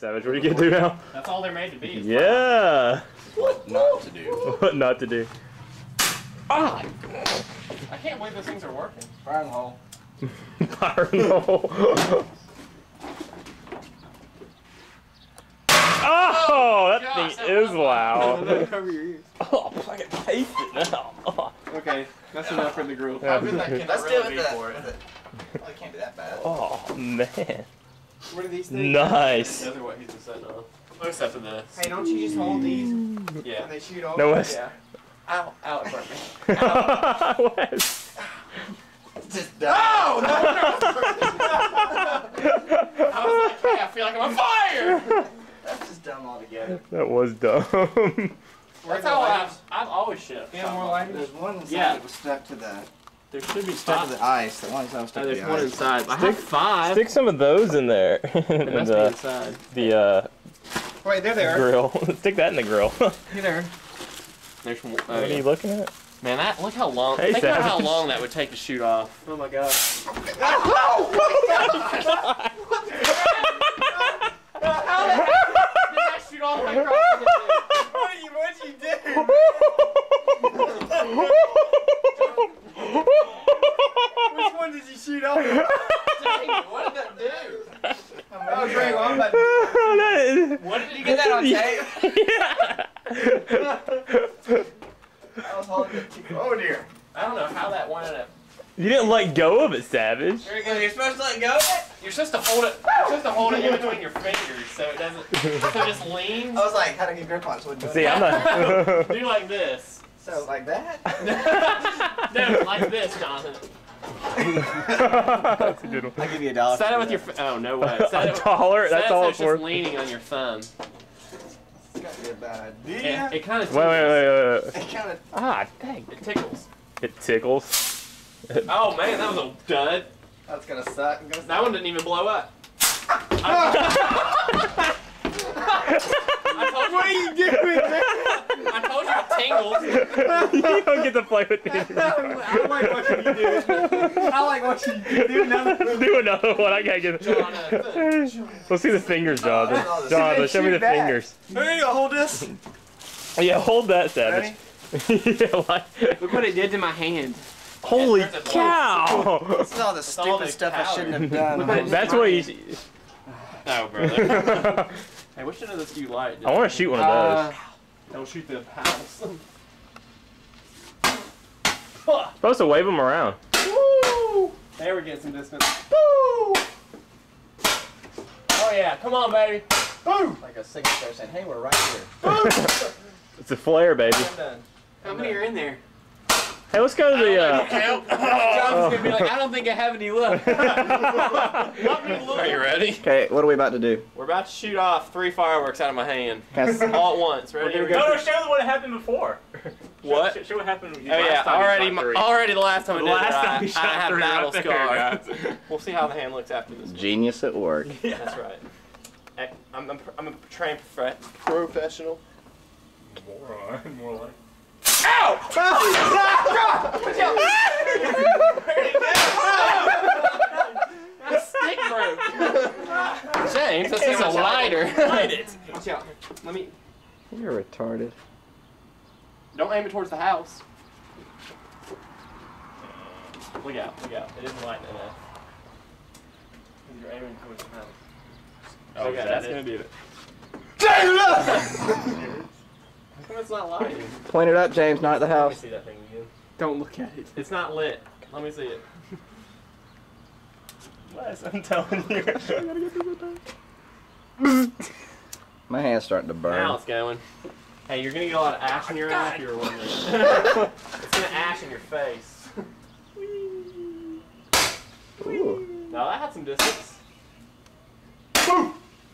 Alright, Savage, what are you gonna do now? That's all they're made to be. Yeah! What not to do. What not to do. Ah! I can't believe those things are working. Fire in the hole. Fire in the hole. Oh, that gosh, thing that is was loud. Cover your ears. Oh, I can taste it now. Oh. Okay, that's enough for the grill. Yeah. How good that can Let's do really it be with for it. it. Well, it can't be that bad. Oh, man. What are these things? Nice. Those are what he's setting on. Except for this. Hey, don't you just hold these Yeah. when they shoot off? No, Wes. Yeah. Ow, ow, it burnt me. Wes. Just Oh! No, I was like, hey, I feel like I'm on fire! That's just dumb altogether. That was dumb. That's how I've always shipped. Yeah, more like There's one inside Yeah. that was stuck to the There should be stuck to five. the ice. The one inside was stuck to There's the one ice. inside. I have five. Stick some of those in there. It in must be inside. the Wait, there they are. grill. Stick that in the grill. Here they are. There's one. What are you looking at? Man, that look how long. Hey, think about how Savage. long that would take to shoot off. Oh my god. Did that shoot off like across What'd you do? Which one did you shoot off? What did that do? Oh, Drake, well, I'm about to... What did Did you get that on tape? Yeah. I was holding it too. Oh dear. I don't know how that went. You didn't let go of it, Savage. There you go. You're supposed to let go of it? You're supposed to hold it. You're supposed to hold it in between your fingers so it doesn't. So it just leans. I was like, how to get grip on it so it See, I'm not. Do like this. So like that? No, like this, Jonathan. That's a good one. I'll give you $1. Set it for with your. that. Oh no way. Set A it. dollar? Set That's it all so it's it's just worth. leaning on your thumb. It's gotta be a bad idea. Yeah, it kind of. Wait. It kind of. Ah, dang. It tickles. It tickles. Oh man, that was a dud. That's gonna suck. That one didn't even blow up. What are you doing, man? I told you it tingles. You don't get to play with these. I like watching you do it. I like watching you do another. Do another one. I gotta get. Jonathan. Let's see the fingers, Jonathan. Oh, Jonathan, show me the shoot back. fingers. There you go. Hold this. Yeah, hold that, Savage. Yeah, like. Look what it did to my hand. Holy Yeah, there's a cow! This is all the stupid the stuff I shouldn't have powder. done. That's what you. No, brother. Hey, which one of those do you like? I want to shoot one of those. Don't shoot the house. Supposed to wave them around. Woo! There we get some distance. Woo! Oh yeah, come on, baby. Boom! Like a signature saying, hey, we're right here. It's a flare, baby. I'm done. How many are in there? Hey, let's go to the. Jonathan's gonna be like, I don't think I have any left. Are you ready? Okay, what are we about to do? We're about to shoot off 3 fireworks out of my hand. Can I s- All at once. Ready? We're Here we gonna go. No, show them what happened before. What? Show what happened. Oh yeah, already the last time I did Last that, time I you shot have 3 battle right there, scar. guys. We'll see how the hand looks after this. Genius at work. That's right. I'm a trained professional. More like. Ow! The stick broke. James, this is a lighter. Light it. Watch out. Let me. You're retarded. Don't aim it towards the house. Look out, look out. It isn't lighting enough. You're aiming towards the house. Oh, Okay, is that's that gonna it? be it. How come it's not lighting? Point it up, James, not at the Let me house. see that thing again. Don't look at it. It's not lit. Let me see it. Wes, I'm telling you. My hand's starting to burn. Now it's going. Hey, you're gonna get a lot of ash in your eye if you were wondering. It's gonna ash in your face. Ooh. No, that had some distance.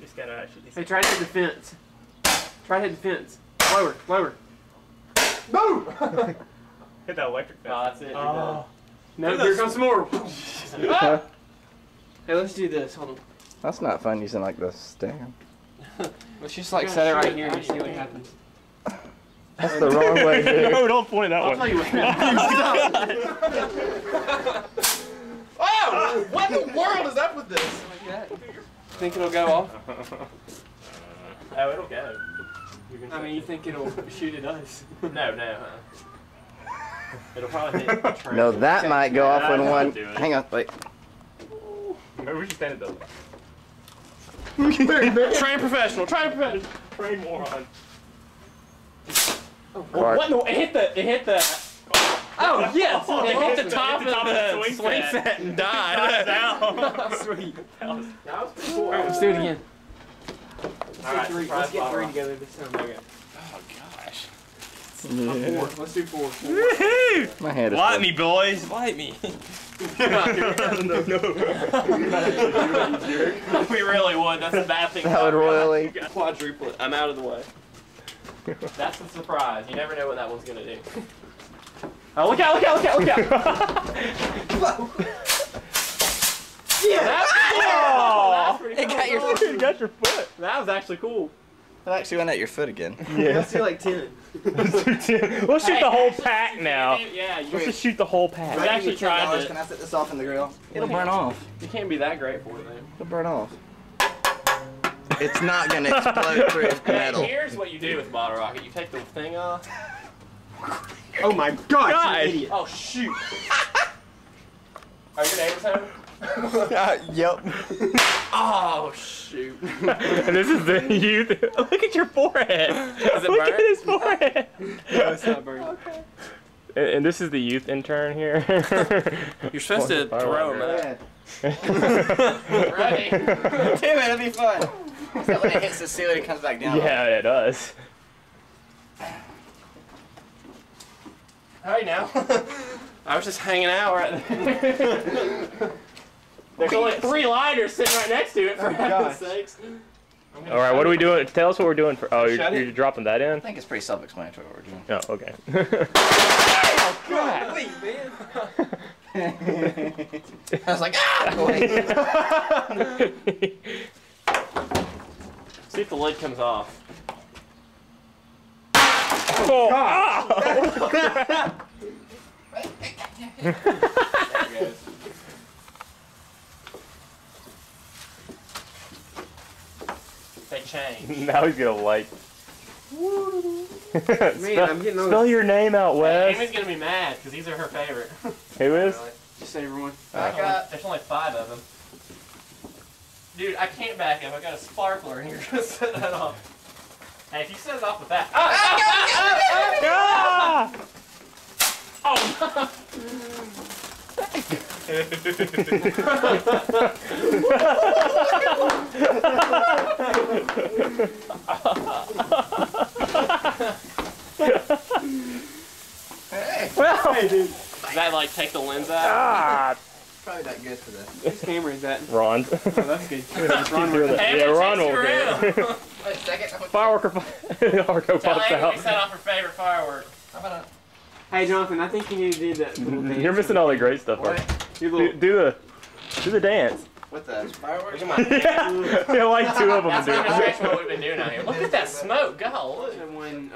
Just gotta actually. Hey, try to hit the fence. Try to hit the fence. Lower, lower. Boom! Hit that electric fence. No, that's it. You're Oh. No, here comes some more. Ah! Hey, let's do this. Hold on. That's not fun using like the stand. Let's just like set it right here and see what happens. That's the wrong way to do it. No, don't point it that I'll way. tell you what Oh! What in the world is up with this? Think it'll go off? Oh, it'll go. You can I mean, you think it'll shoot at us? No. It'll probably hit the train. No, that might go off when I'll one. do it. Hang on, wait. Maybe we should stand it though. Train professional. Train moron. Clark. What? No, it hit the. Oh yes! It hit the top of the swing set and died. Sweet. That was pretty cool. Alright, let's do it again. Alright, Let's get three together this time. Okay. Oh gosh. Yeah. Four. Let's do four. Woohoo! My hand is. Light full. me, boys. Light me. No. We really would. That's a bad thing. That would royally. Quadruple it. I'm out of the way. That's the surprise. You never know what that one's gonna do. Oh, look out! Yeah! That's pretty It got your cool. foot. You got your foot. That was actually cool. It actually went at your foot again. Let's do like 10. We'll shoot the whole pack now. Yeah, Let's just shoot the whole pack. We actually tried to. Can I set this off in the grill? It'll burn off. You can't be that great for it, man. It'll burn off. It's not gonna explode through its metal. Here's what you do with bottle rocket. You take the thing off. Oh my god, God. you idiot. Oh shoot! Are your neighbors home? Yep. Oh shoot! And this is the youth. Look at your forehead. Is it Look burnt? at his forehead. No, it's not burning. Okay. And this is the youth intern here. You're supposed to throw them. Ready? Damn it, it'll be fun. Is that when it hits the ceiling and comes back down? Yeah, it does. Hey now. I was just hanging out right there. There's only 3 lighters sitting right next to it, for heaven's sakes. All right, what are we doing? Tell us what we're doing for. Oh, Shut you're dropping that in? I think it's pretty self-explanatory what we're doing. Oh, okay. God, wait, man. I was like, ah! Wait. See if the lid comes off. Oh, ah! There it goes. They changed. Now he's gonna like. Man, I'm getting all Spell your name out, Wes. Amy's gonna be mad because these are her favorite. Who is? Just everyone. There's only 5 of them. Dude, I can't back up. I got a sparkler and you're gonna set that off. Hey, if you set it off with that. Ah! Oh! Well, Does that like take the lens out? ah, Probably not good for this. Whose camera is that? Ron. Oh, that's good. Just keep Ron doing with that. Amy, Yeah, Ron chase will you do around. it. Wait a second. Fireworker Arco Tell pops Amy we out. set off her favorite firework. How about Hey, Jonathan, I think you need to do that. little dance. You're missing all the great stuff. what? Your Do, little, do the dance. With the fireworks? Look at my Yeah, like 2 of them That's do a it. demonstration of what we've been doing out here. Look at that smoke, golly. when,